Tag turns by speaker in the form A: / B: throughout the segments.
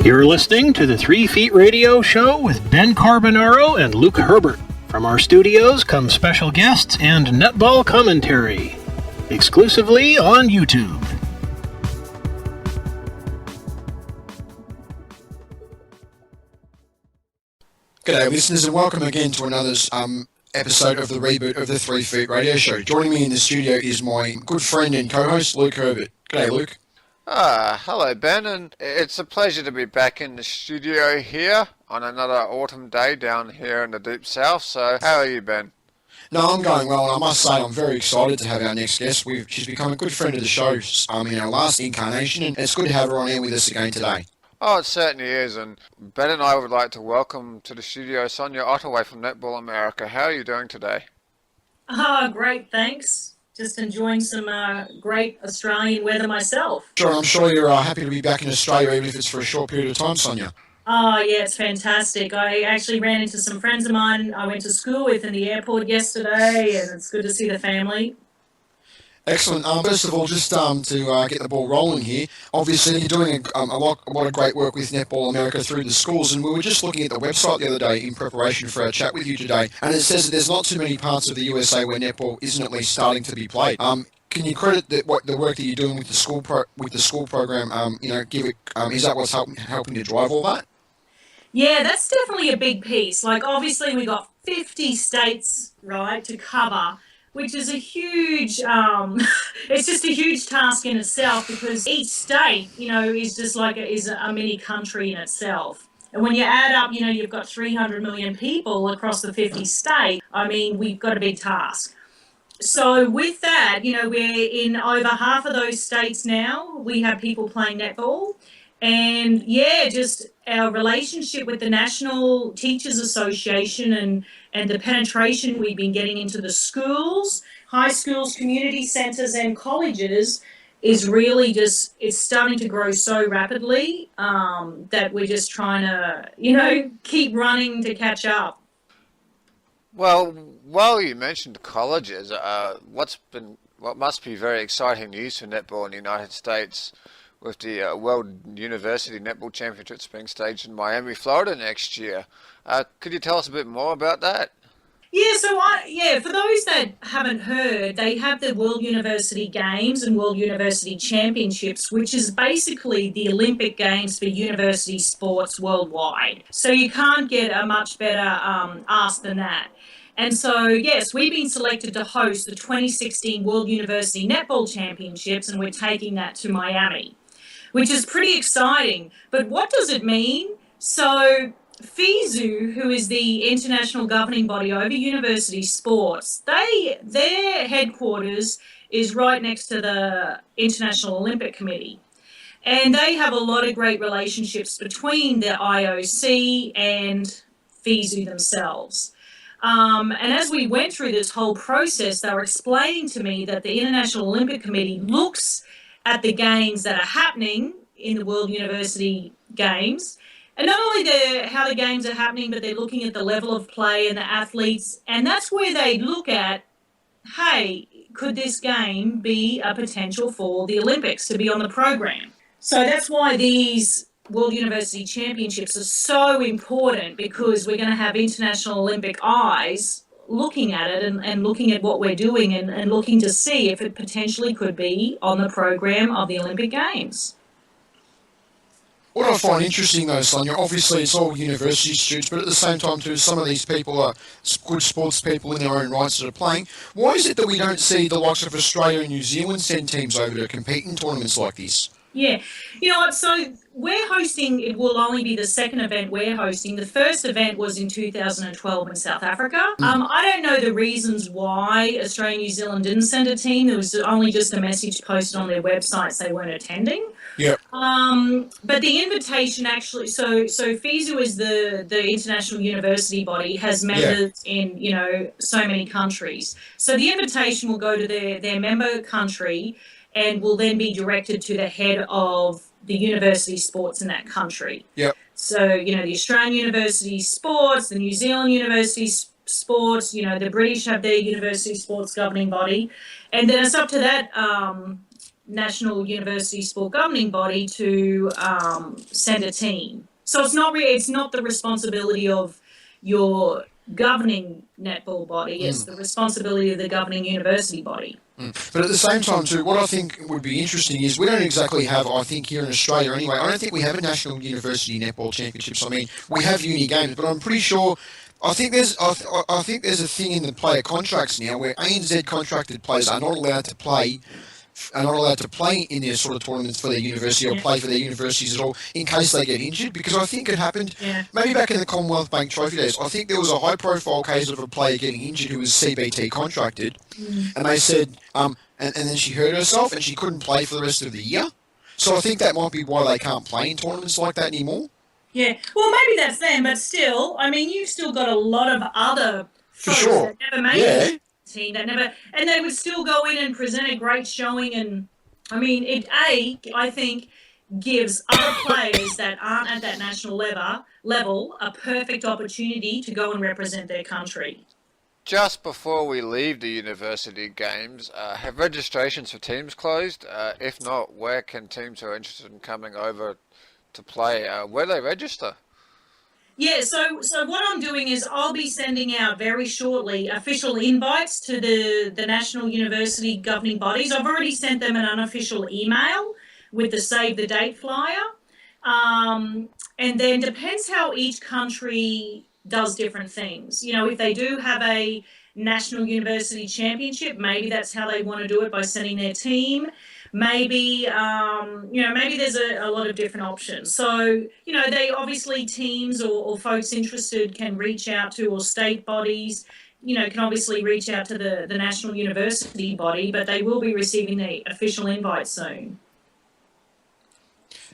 A: You're listening to the 3 Feet Radio Show with Ben Carbonaro and Luke Herbert. From our studios come special guests and netball commentary, exclusively on YouTube.
B: G'day listeners, and welcome again to another episode of the reboot of the 3 Feet Radio Show. Joining me in the studio is my good friend and co-host, Luke Herbert. G'day, Luke.
C: Hello Ben, and it's a pleasure to be back in the studio here on another autumn day down here in the deep south. So, how are you, Ben?
B: No, I'm going well, and I must say I'm very excited to have our next guest. She's become a good friend of the show in our last incarnation, and it's good to have her on air with us again today.
C: Oh, it certainly is, and Ben and I would like to welcome to the studio Sonya Ottaway from Netball America. How are you doing today?
D: Great, thanks. Just enjoying some great Australian weather myself.
B: Sure, I'm sure you're happy to be back in Australia, even if it's for a short period of time, Sonya.
D: Oh, yeah, it's fantastic. I actually ran into some friends of mine I went to school with in the airport yesterday, and it's good to see the family.
B: Excellent. First of all, just to get the ball rolling here, obviously you're doing a lot of great work with Netball America through the schools, and we were just looking at the website the other day in preparation for our chat with you today, and it says that there's not too many parts of the USA where netball isn't at least starting to be played. Can you credit the work that you're doing with the school program? Is that what's helping to drive all that?
D: Yeah, that's definitely a big piece. Like, obviously, we got 50 states, right, to cover, which is a huge, it's just a huge task in itself, because each state, is just like is a mini country in itself. And when you add up, you've got 300 million people across the 50 states. I mean, we've got a big task. So with that, we're in over half of those states now. We have people playing netball. And yeah, just our relationship with the National Teachers Association and the penetration we've been getting into the schools, high schools, community centres and colleges is really just, it's starting to grow so rapidly that we're just trying to, keep running to catch up.
C: Well, while you mentioned colleges, what must be very exciting news for netball in the United States with the World University Netball Championships being staged in Miami, Florida next year. Could you tell us a bit more about that?
D: Yeah, for those that haven't heard, they have the World University Games and World University Championships, which is basically the Olympic Games for university sports worldwide. So you can't get a much better ask than that. And so, yes, we've been selected to host the 2016 World University Netball Championships, and we're taking that to Miami, which is pretty exciting. But what does it mean? So FISU, who is the international governing body over university sports, their headquarters is right next to the International Olympic Committee. And they have a lot of great relationships between the IOC and FISU themselves. And as we went through this whole process, they were explaining to me that the International Olympic Committee looks at the games that are happening in the World University Games, and not only how the games are happening, but they're looking at the level of play and the athletes, and that's where they look at, hey, could this game be a potential for the Olympics to be on the program? So that's why these World University Championships are so important, because we're going to have international Olympic eyes looking at it and looking at what we're doing and looking to see if it potentially could be on the program of the Olympic Games.
B: What I find interesting though, Sonya, obviously it's all university students, but at the same time too, some of these people are good sports people in their own rights that are playing. Why is it that we don't see the likes of Australia and New Zealand send teams over to compete in tournaments like this?
D: Yeah, you know what, so we're hosting, it will only be the second event we're hosting. The first event was in 2012 in South Africa. I don't know the reasons why Australia and New Zealand didn't send a team. There was only just a message posted on their websites they weren't attending.
B: Yep.
D: But the invitation actually, so FISU is the international university body, has members in, so many countries. So the invitation will go to their member country and will then be directed to the head of the university sports in that country.
B: Yep.
D: So, the Australian university sports, the New Zealand university sports, the British have their university sports governing body. And then it's up to that National University Sport Governing Body to send a team. So it's not the responsibility of your governing netball body, it's the responsibility of the governing university body.
B: But at the same time, too, what I think would be interesting is we don't exactly have, I think here in Australia anyway, I don't think we have a National University Netball Championships. I mean, we have uni games, but I'm pretty sure, I think there's a thing in the player contracts now where ANZ contracted players are not allowed to play in their sort of tournaments for their university or play for their universities at all in case they get injured, because I think it happened maybe back in the Commonwealth Bank Trophy days. I think there was a high profile case of a player getting injured who was CBT contracted, and they said and then she hurt herself and she couldn't play for the rest of the year. So I think that might be why they can't play in tournaments like that anymore.
D: Yeah, well, maybe that's them, but still, I mean, you've still got a lot of other folks that never made it. Team that never, and they would still go in and present a great showing. And I mean, I think gives other players that aren't at that national level a perfect opportunity to go and represent their country.
C: Just before we leave the university games, have registrations for teams closed? If not, where can teams who are interested in coming over to play, where do they register?
D: Yeah, so what I'm doing is I'll be sending out very shortly official invites to the National University governing bodies. I've already sent them an unofficial email with the save the date flyer. And then depends how each country does different things. You know, if they do have a National University Championship, maybe that's how they want to do it, by sending their team. Maybe, maybe there's a lot of different options. So, they obviously, teams or folks interested can reach out to, or state bodies, can obviously reach out to the National University body, but they will be receiving the official invite soon.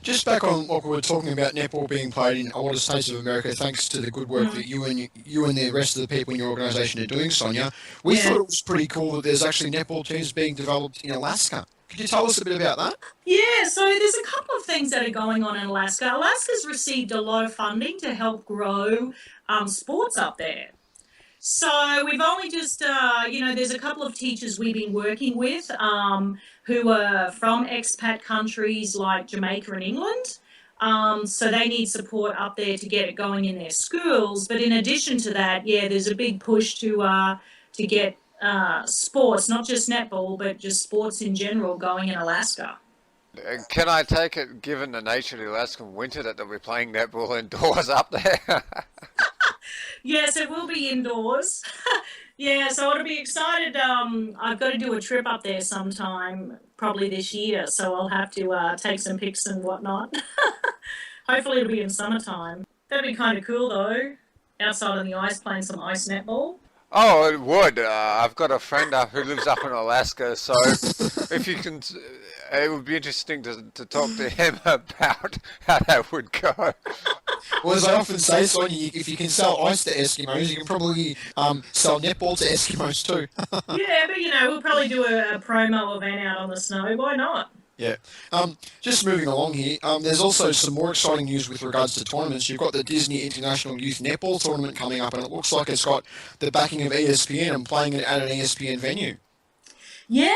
B: Just back on what we were talking about, netball being played in a lot of states of America, thanks to the good work that you and the rest of the people in your organisation are doing, Sonya. We thought it was pretty cool that there's actually netball teams being developed in Alaska. Could you tell us a bit about that?
D: Yeah, so there's a couple of things that are going on in Alaska. Alaska's received a lot of funding to help grow sports up there. So we've only just, there's a couple of teachers we've been working with who are from expat countries like Jamaica and England. So they need support up there to get it going in their schools. But in addition to that, there's a big push to get sports, not just netball, but just sports in general, going in Alaska.
C: Can I take it, given the nature of the Alaskan winter, that they'll be playing netball indoors up there?
D: Yes, it will be indoors. So I'll be excited. I've got to do a trip up there sometime, probably this year, so I'll have to take some pics and whatnot. Hopefully it'll be in summertime. That'd be kind of cool, though, outside on the ice playing some ice netball.
C: Oh, it would. I've got a friend who lives up in Alaska, so if you can, it would be interesting to talk to him about how that would go.
B: Well, as I often say, Sonya, if you can sell ice to Eskimos, you can probably sell netball to Eskimos too.
D: Yeah, but we'll probably do a promo event out on the snow. Why not?
B: Yeah. Just moving along here, there's also some more exciting news with regards to tournaments. You've got the Disney International Youth Netball Tournament coming up, and it looks like it's got the backing of ESPN and playing it at an ESPN venue.
D: Yeah,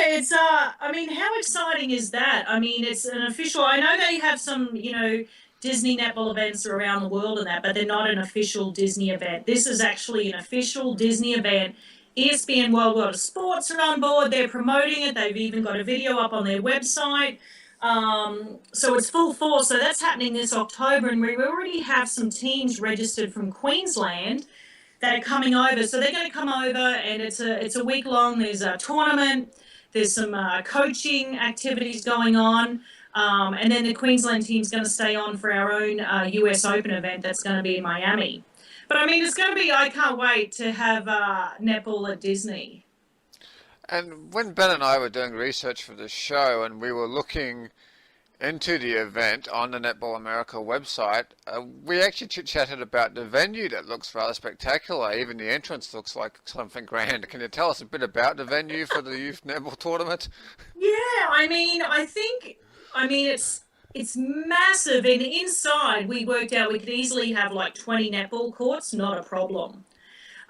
D: it's, how exciting is that? I mean, it's an official, I know they have some, Disney netball events around the world and that, but they're not an official Disney event. This is actually an official Disney event. ESPN World of Sports are on board. They're promoting it. They've even got a video up on their website. So it's full force. So that's happening this October, and we already have some teams registered from Queensland that are coming over. So they're going to come over, and it's a week long. There's a tournament. There's some coaching activities going on. And then the Queensland team's going to stay on for our own US Open event that's going to be in Miami. But it's going to be, I can't wait to have netball at Disney.
C: And when Ben and I were doing research for the show and we were looking into the event on the Netball America website, we actually chit-chatted about the venue that looks rather spectacular. Even the entrance looks like something grand. Can you tell us a bit about the venue for the youth netball tournament?
D: Yeah, I think it's massive, and inside we worked out we could easily have like 20 netball courts, not a problem.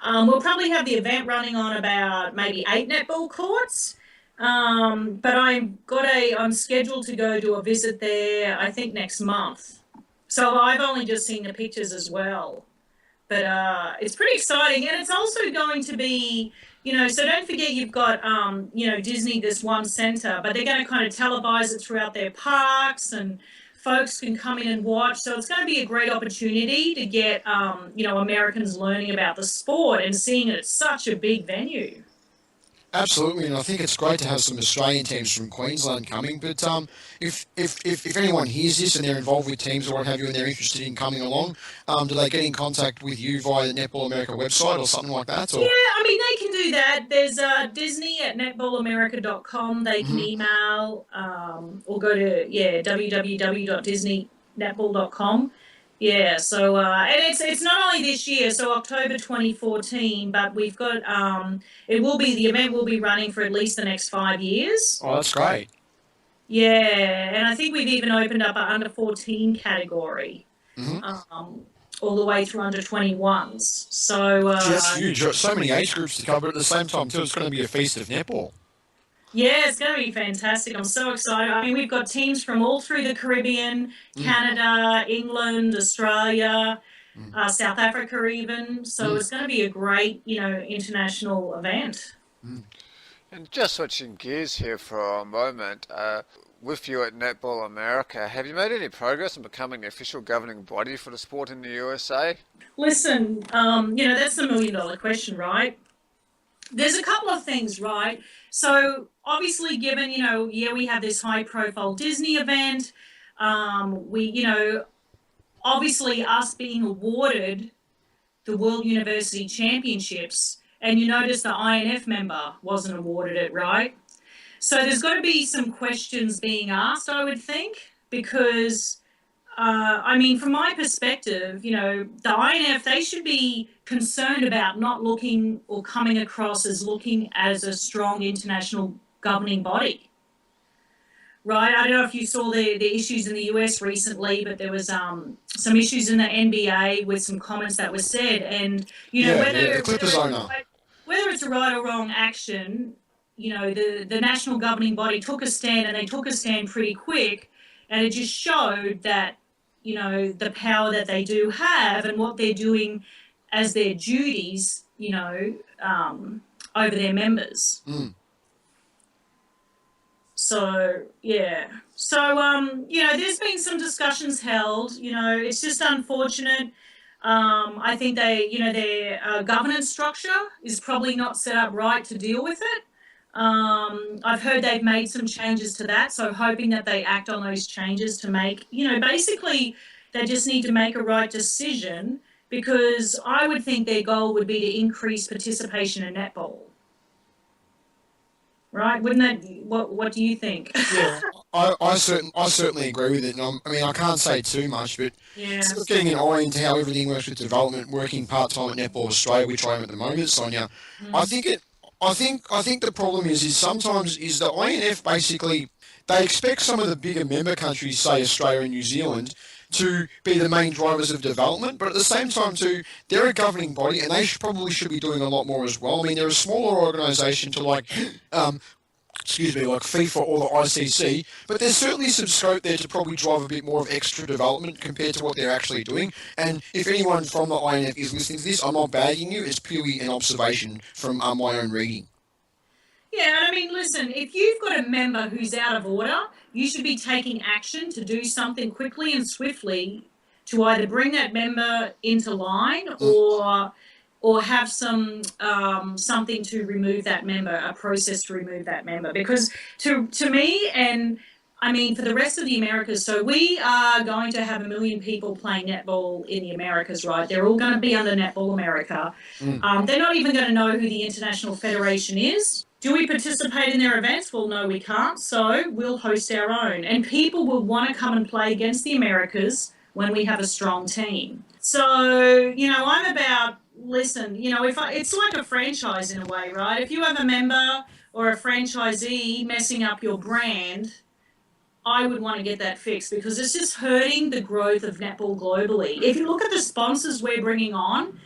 D: We'll probably have the event running on about maybe 8 netball courts. But I'm scheduled to go do a visit there, I think next month. So I've only just seen the pictures as well. But it's pretty exciting. And it's also going to be, so don't forget you've got, Disney, this one center, but they're going to kind of televise it throughout their parks and folks can come in and watch. So it's going to be a great opportunity to get, Americans learning about the sport and seeing it at such a big venue.
B: Absolutely, and I think it's great to have some Australian teams from Queensland coming. But if anyone hears this and they're involved with teams or what have you, and they're interested in coming along, do they get in contact with you via the Netball America website or something like that? Or?
D: Yeah, I mean, they can do that. There's Disney at netballamerica.com. They can email or go to, www.disneynetball.com. Yeah, so and it's not only this year, so October 2014, but we've got the event will be running for at least the next 5 years.
B: Oh, that's great.
D: Yeah, and I think we've even opened up an under 14 category, all the way through under 21s. So
B: that's huge. So many age groups to cover at the same time too. It's going to be a feast of netball.
D: Yeah, it's going to be fantastic. I'm so excited. I mean, we've got teams from all through the Caribbean, Canada, England, Australia, South Africa even. So it's going to be a great, international event.
C: And just switching gears here for a moment, with you at Netball America, have you made any progress in becoming the official governing body for the sport in the USA?
D: Listen, that's the $1,000,000 question, right? There's a couple of things, right? So obviously given, we have this high profile Disney event, obviously us being awarded the World University Championships, and you notice the INF member wasn't awarded it, right? So there's got to be some questions being asked, I would think, because from my perspective, the INF, they should be concerned about not looking or coming across as looking as a strong international governing body, right? I don't know if you saw the issues in the US recently, but there was some issues in the NBA with some comments that were said, and
B: the Clippers owner.
D: Whether it's a right or wrong action, the national governing body took a stand, and they took a stand pretty quick, and it just showed that the power that they do have and what they're doing as their duties, over their members. So, yeah. So, there's been some discussions held. It's just unfortunate. I think their governance structure is probably not set up right to deal with it. I've heard they've made some changes to that, so hoping that they act on those changes to make, basically they just need to make a right decision, because I would think their goal would be to increase participation in netball. Right? Wouldn't that? What do you think?
B: Yeah, I certainly agree with it. And I can't say too much, but sort of getting an eye into how everything works with development, working part time at Netball Australia, which I am at the moment, Sonia. I think the problem is sometimes the INF basically, they expect some of the bigger member countries, say Australia and New Zealand, to be the main drivers of development, but at the same time too, they're a governing body and they probably should be doing a lot more as well. I mean, they're a smaller organisation to like FIFA or the ICC, but there's certainly some scope there to probably drive a bit more of extra development compared to what they're actually doing. And if anyone from the INF is listening to this, I'm not bagging you, it's purely an observation from my own reading.
D: Yeah, and listen, if you've got a member who's out of order, you should be taking action to do something quickly and swiftly to either bring that member into line or have some something to remove that member, a process to remove that member. Because to me, and for the rest of the Americas, so we are going to have 1 million people playing netball in the Americas, right? They're all going to be under Netball America. They're not even going to know who the International Federation is. Do we participate in their events? Well, no, we can't. So we'll host our own. And people will want to come and play against the Americas when we have a strong team. So, I'm about, listen, it's like a franchise in a way, right? If you have a member or a franchisee messing up your brand, I would want to get that fixed, because it's just hurting the growth of netball globally. If you look at the sponsors we're bringing on,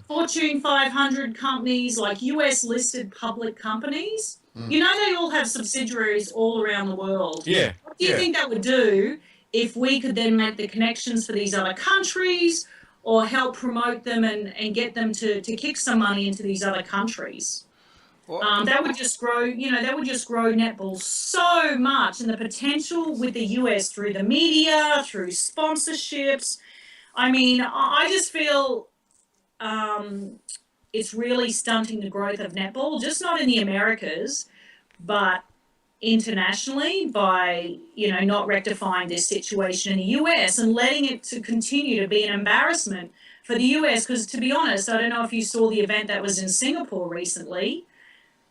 D: Fortune 500 companies, like US listed public companies, You know, they all have subsidiaries all around the world.
B: Yeah.
D: What do you think that would do if we could then make the connections for these other countries or help promote them and get them to kick some money into these other countries? That would just grow, that would just grow netball so much, and the potential with the US through the media, through sponsorships. I mean, I just feel it's really stunting the growth of netball, just not in the Americas, but internationally by, not rectifying this situation in the US and letting it to continue to be an embarrassment for the US. Because to be honest, I don't know if you saw the event that was in Singapore recently,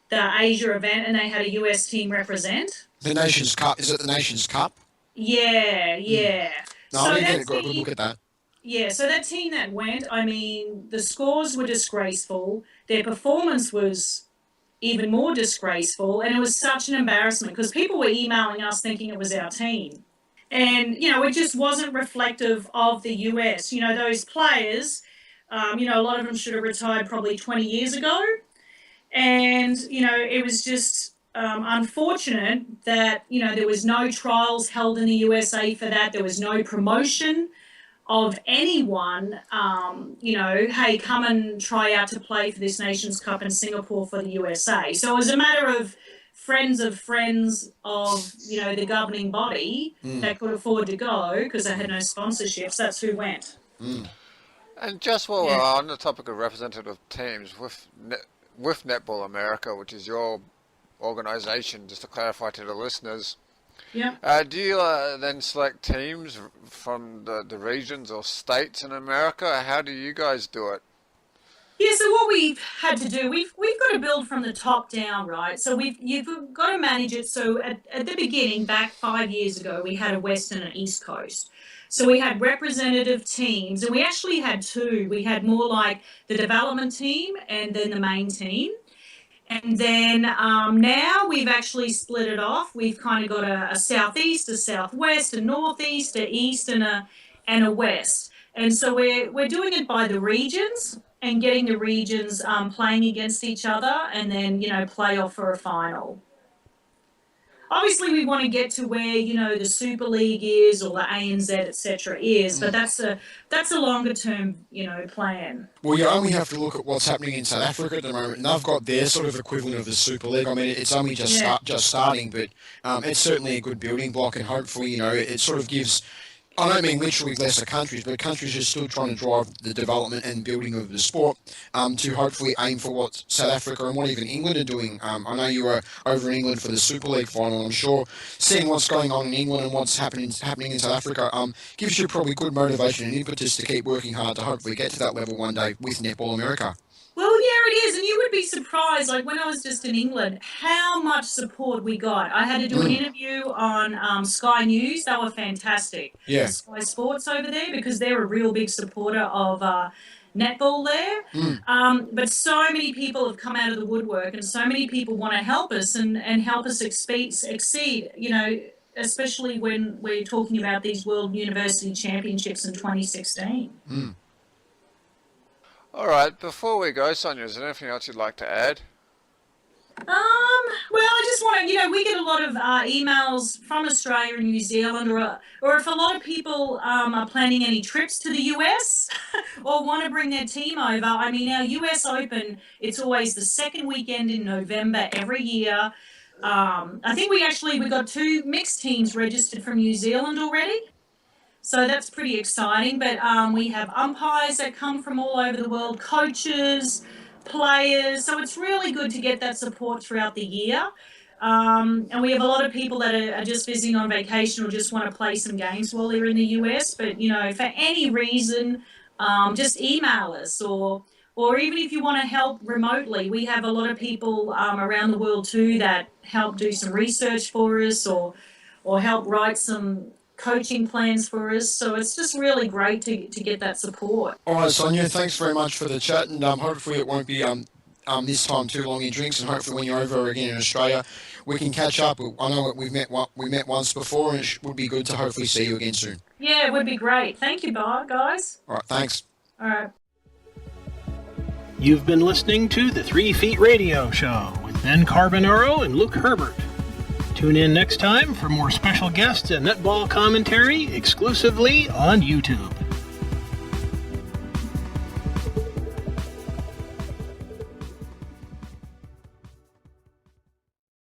D: the Asia event, and they had a US team represent.
B: The Nations Cup. Is it the Nations Cup?
D: Yeah.
B: No,
D: So
B: I didn't get a
D: that
B: good
D: team,
B: look at that.
D: yeah, so that team that went, I mean, the scores were disgraceful. Their performance was even more disgraceful, and it was such an embarrassment because people were emailing us thinking it was our team. And, it just wasn't reflective of the US. Those players, a lot of them should have retired probably 20 years ago. And, it was just unfortunate that, there was no trials held in the USA for that. There was no promotion of anyone, hey, come and try out to play for this Nations Cup in Singapore for the USA. So it was a matter of friends of the governing body that could afford to go because they had no sponsorships. That's who went.
C: And just while we're on the topic of representative teams, with Netball America, which is your organisation, just to clarify to the listeners, do you then select teams from the regions or states in America? How do you guys do it?
D: Yeah, so what we've had to do, we've got to build from the top down, right? So you've got to manage it. So at the beginning, back 5 years ago, we had a West and an East Coast. So we had representative teams, and we actually had two. We had more like the development team and then the main team. And then now we've actually split it off. We've kind of got a southeast, a southwest, a northeast, a east, and a west. And so we're doing it by the regions and getting the regions playing against each other, and then play off for a final. Obviously, we want to get to where the Super League is, or the ANZ, etc. is, but that's a longer term plan.
B: Well, you only have to look at what's happening in South Africa at the moment, and they've got their sort of equivalent of the Super League. I mean, it's only just starting, but it's certainly a good building block, and hopefully, it sort of gives. I don't mean literally lesser countries, but countries are still trying to drive the development and building of the sport to hopefully aim for what South Africa and what even England are doing. I know you were over in England for the Super League final. I'm sure seeing what's going on in England and what's happening in South Africa gives you probably good motivation and impetus to keep working hard to hopefully get to that level one day with Netball America.
D: Well, yeah, it is. And you would be surprised, like when I was just in England, how much support we got. I had to do an interview on Sky News. They were fantastic.
B: Yeah.
D: Sky Sports over there, because they're a real big supporter of netball there. But so many people have come out of the woodwork, and so many people want to help us and help us exceed, especially when we're talking about these World University Championships in 2016.
C: All right, before we go, Sonya, is there anything else you'd like to add?
D: Well, I just want to, we get a lot of emails from Australia and New Zealand, or if a lot of people are planning any trips to the US or want to bring their team over. I mean, our US Open, it's always the second weekend in November every year. I think we got 2 mixed teams registered from New Zealand already. So that's pretty exciting. But we have umpires that come from all over the world, coaches, players. So it's really good to get that support throughout the year. And we have a lot of people that are just visiting on vacation or just want to play some games while they're in the US. But, for any reason, just email us or even if you want to help remotely. We have a lot of people around the world too that help do some research for us or help write some coaching plans for us. So it's just really great to get that support.
B: All right, Sonya, thanks very much for the chat, and hopefully it won't be this time too long in drinks, and hopefully when you're over again in Australia, we can catch up. I know we met once before, and it would be good to hopefully see you again soon.
D: Yeah, it would be great. Thank you, guys.
B: All right, thanks.
D: All right.
A: You've been listening to the 3 Feet Radio Show with Ben Carbonaro and Luke Herbert. Tune in next time for more special guests and netball commentary exclusively on YouTube.